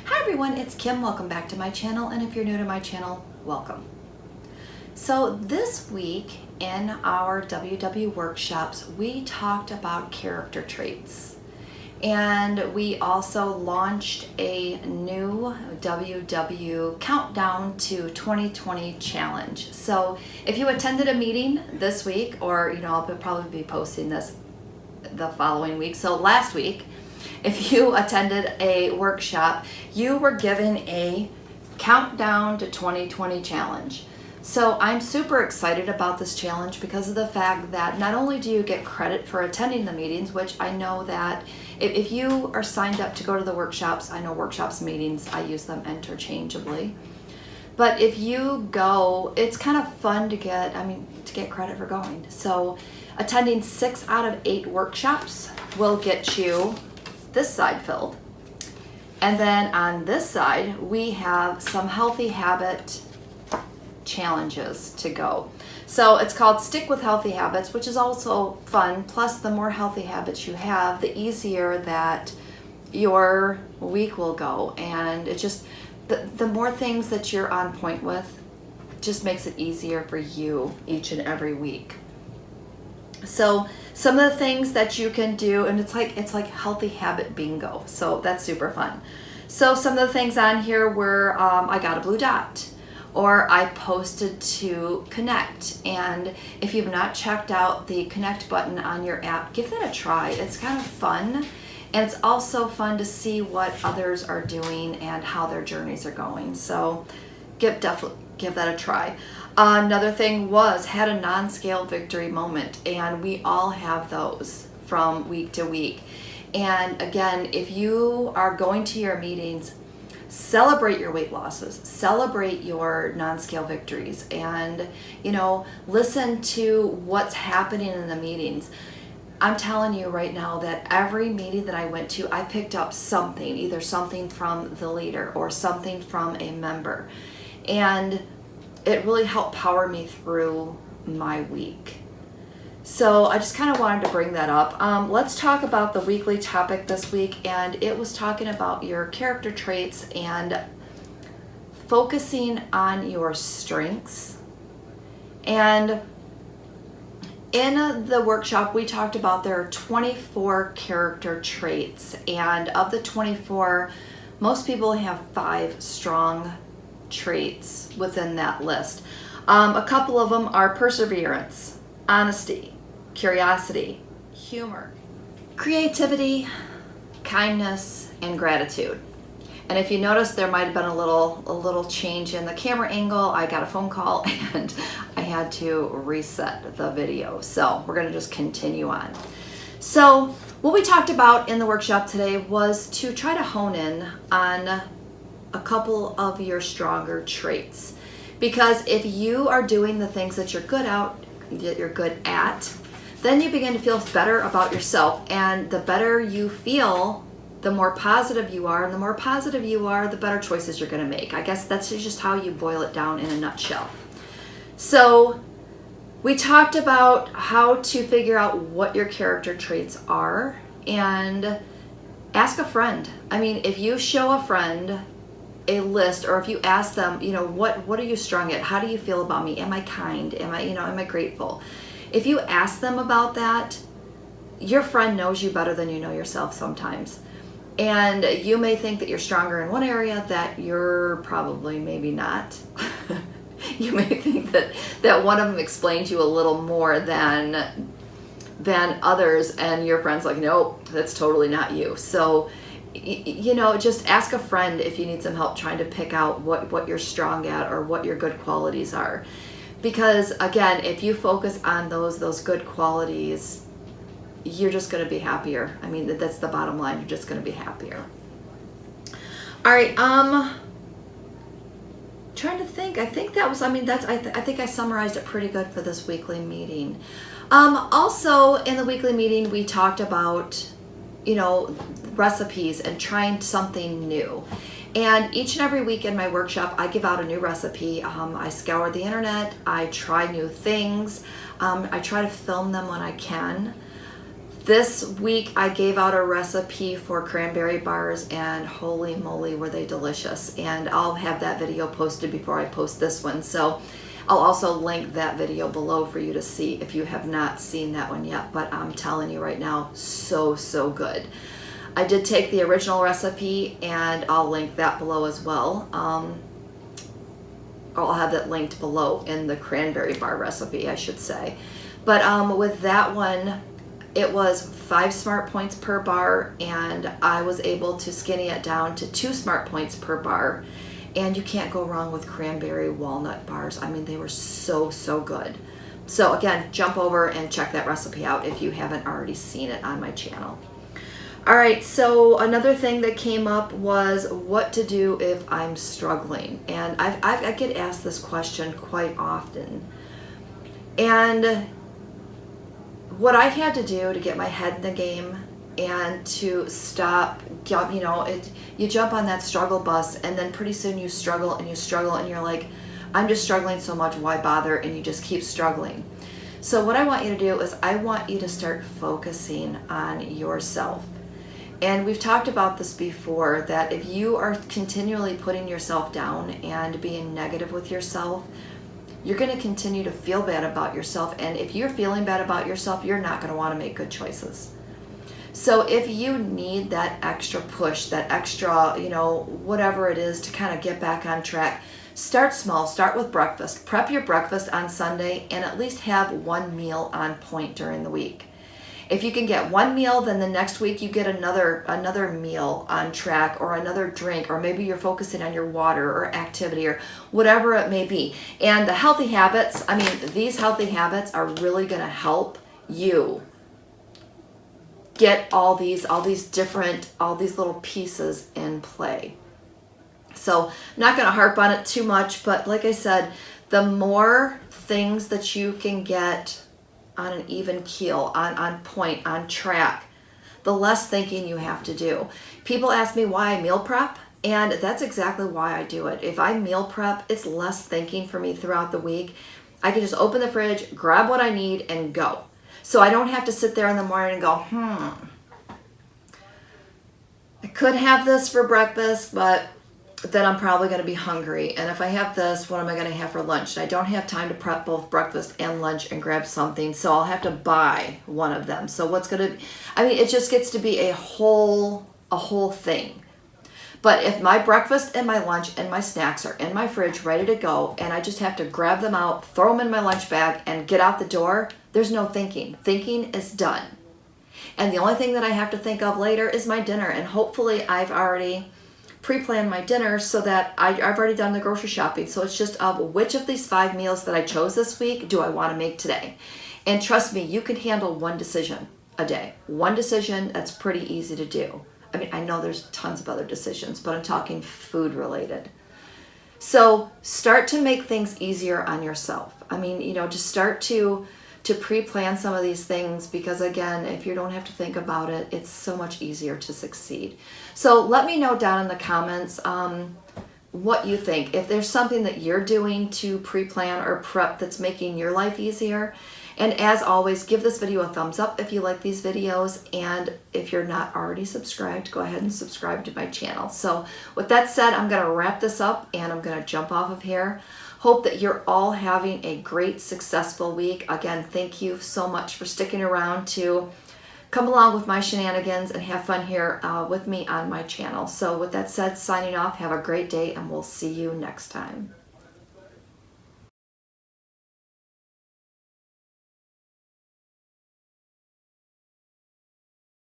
Hi everyone, it's Kim. Welcome back to my channel, and if you're new to my channel, welcome. So this week in our WW workshops, we talked about character traits, and we also launched a new WW Countdown to 2020 challenge. So if you attended a meeting this week, or I'll probably be posting this the following week, so last week, if you attended a workshop, you were given a Countdown to 2020 challenge. So I'm super excited about this challenge because of the fact that not only do you get credit for attending the meetings, which I know that if you are signed up to go to the workshops, I know workshops, meetings, I use them interchangeably. But if you go, it's kind of fun to get credit for going. So attending 6 out of 8 workshops will get you this side filled. And then on this side, we have some healthy habit challenges to go. So it's called Stick with Healthy Habits, which is also fun. Plus, the more healthy habits you have, the easier that your week will go. And it just, the more things that you're on point with, just makes it easier for you each and every week. So some of the things that you can do, and it's like healthy habit bingo. So that's super fun. So some of the things on here were I got a blue dot, or I posted to connect. And if you've not checked out the connect button on your app, give that a try. It's kind of fun. And it's also fun to see what others are doing and how their journeys are going. So definitely give that a try. Another thing was had a non-scale victory moment, and we all have those from week to week. And again, if you are going to your meetings, celebrate your weight losses, celebrate your non-scale victories, and listen to what's happening in the meetings. I'm telling you right now that every meeting that I went to, I picked up something, either something from the leader or something from a member. And it really helped power me through my week. So I just kind of wanted to bring that up. Let's talk about the weekly topic this week, and it was talking about your character traits and focusing on your strengths. And in the workshop, we talked about there are 24 character traits, and of the 24, most people have 5 strong traits within that list. A couple of them are perseverance, honesty, curiosity, humor, creativity, kindness, and gratitude. And if you notice, there might have been a little change in the camera angle. I got a phone call and I had to reset the video. So we're going to just continue on. So what we talked about in the workshop today was to try to hone in on a couple of your stronger traits, because if you are doing the things that you're good at, then you begin to feel better about yourself, and the better you feel, the more positive you are, and the more positive you are, the better choices you're going to make. I guess that's just how you boil it down in a nutshell. So we talked about how to figure out what your character traits are, and ask a friend. I mean, if you show a friend a list, or if you ask them, what are you strong at? How do you feel about me? Am I kind? Am I grateful? If you ask them about that, your friend knows you better than you know yourself sometimes. And you may think that you're stronger in one area that you're probably maybe not. You may think that one of them explains you a little more than others, and your friend's like, nope, that's totally not you. So just ask a friend if you need some help trying to pick out what you're strong at or what your good qualities are. Because again, if you focus on those good qualities, you're just going to be happier. I mean, that's the bottom line. You're just going to be happier. All right. Trying to think. I think that was, I think I summarized it pretty good for this weekly meeting. Also in the weekly meeting, we talked about, recipes and trying something new. And each and every week in my workshop, I give out a new recipe. I scour the internet. I try new things. I try to film them when I can. This week I gave out a recipe for cranberry bars, and holy moly were they delicious. And I'll have that video posted before I post this one. So I'll also link that video below for you to see if you have not seen that one yet. But I'm telling you right now, so good. I did take the original recipe, and I'll link that below as well. I'll have that linked below in the cranberry bar recipe, I should say. But with that one, it was 5 SmartPoints per bar, and I was able to skinny it down to 2 SmartPoints per bar. And you can't go wrong with cranberry walnut bars. I mean, they were so good. So again, jump over and check that recipe out if you haven't already seen it on my channel. All right, so another thing that came up was what to do if I'm struggling. And I get asked this question quite often. And what I had to do to get my head in the game and to stop, you know, you jump on that struggle bus, and then pretty soon you struggle and you're like, I'm just struggling so much, why bother? And you just keep struggling. So what I want you to do is I want you to start focusing on yourself. And we've talked about this before, that if you are continually putting yourself down and being negative with yourself, you're going to continue to feel bad about yourself. And if you're feeling bad about yourself, you're not going to want to make good choices. So if you need that extra push, that extra, you know, whatever it is to kind of get back on track, start small. Start with breakfast. Prep your breakfast on Sunday and at least have one meal on point during the week. If you can get one meal, then the next week you get another meal on track, or another drink, or maybe you're focusing on your water or activity or whatever it may be. And the healthy habits, I mean, these healthy habits are really going to help you get all these little pieces in play. So I'm not going to harp on it too much, but like I said, the more things that you can get on an even keel, on point, on track, the less thinking you have to do. People ask me why I meal prep, and that's exactly why I do it. If I meal prep, it's less thinking for me throughout the week. I can just open the fridge, grab what I need, and go. So I don't have to sit there in the morning and go, I could have this for breakfast, but then I'm probably going to be hungry. And if I have this, what am I going to have for lunch? And I don't have time to prep both breakfast and lunch and grab something, so I'll have to buy one of them. So what's going to, I mean, it just gets to be a whole thing. But if my breakfast and my lunch and my snacks are in my fridge ready to go, and I just have to grab them out, throw them in my lunch bag, and get out the door, there's no thinking. Thinking is done. And the only thing that I have to think of later is my dinner. And hopefully I've already pre-plan my dinner so that I've already done the grocery shopping. So it's just of which of these 5 meals that I chose this week do I want to make today? And trust me, you can handle one decision a day. One decision, that's pretty easy to do. I mean, I know there's tons of other decisions, but I'm talking food related. So start to make things easier on yourself. I mean, you know, just start to pre-plan some of these things, because again, if you don't have to think about it, it's so much easier to succeed. So let me know down in the comments what you think. If there's something that you're doing to pre-plan or prep that's making your life easier. And as always, give this video a thumbs up if you like these videos. And if you're not already subscribed, go ahead and subscribe to my channel. So with that said, I'm going to wrap this up and I'm going to jump off of here. Hope that you're all having a great, successful week. Again, thank you so much for sticking around to come along with my shenanigans and have fun here with me on my channel. So with that said, signing off, have a great day, and we'll see you next time.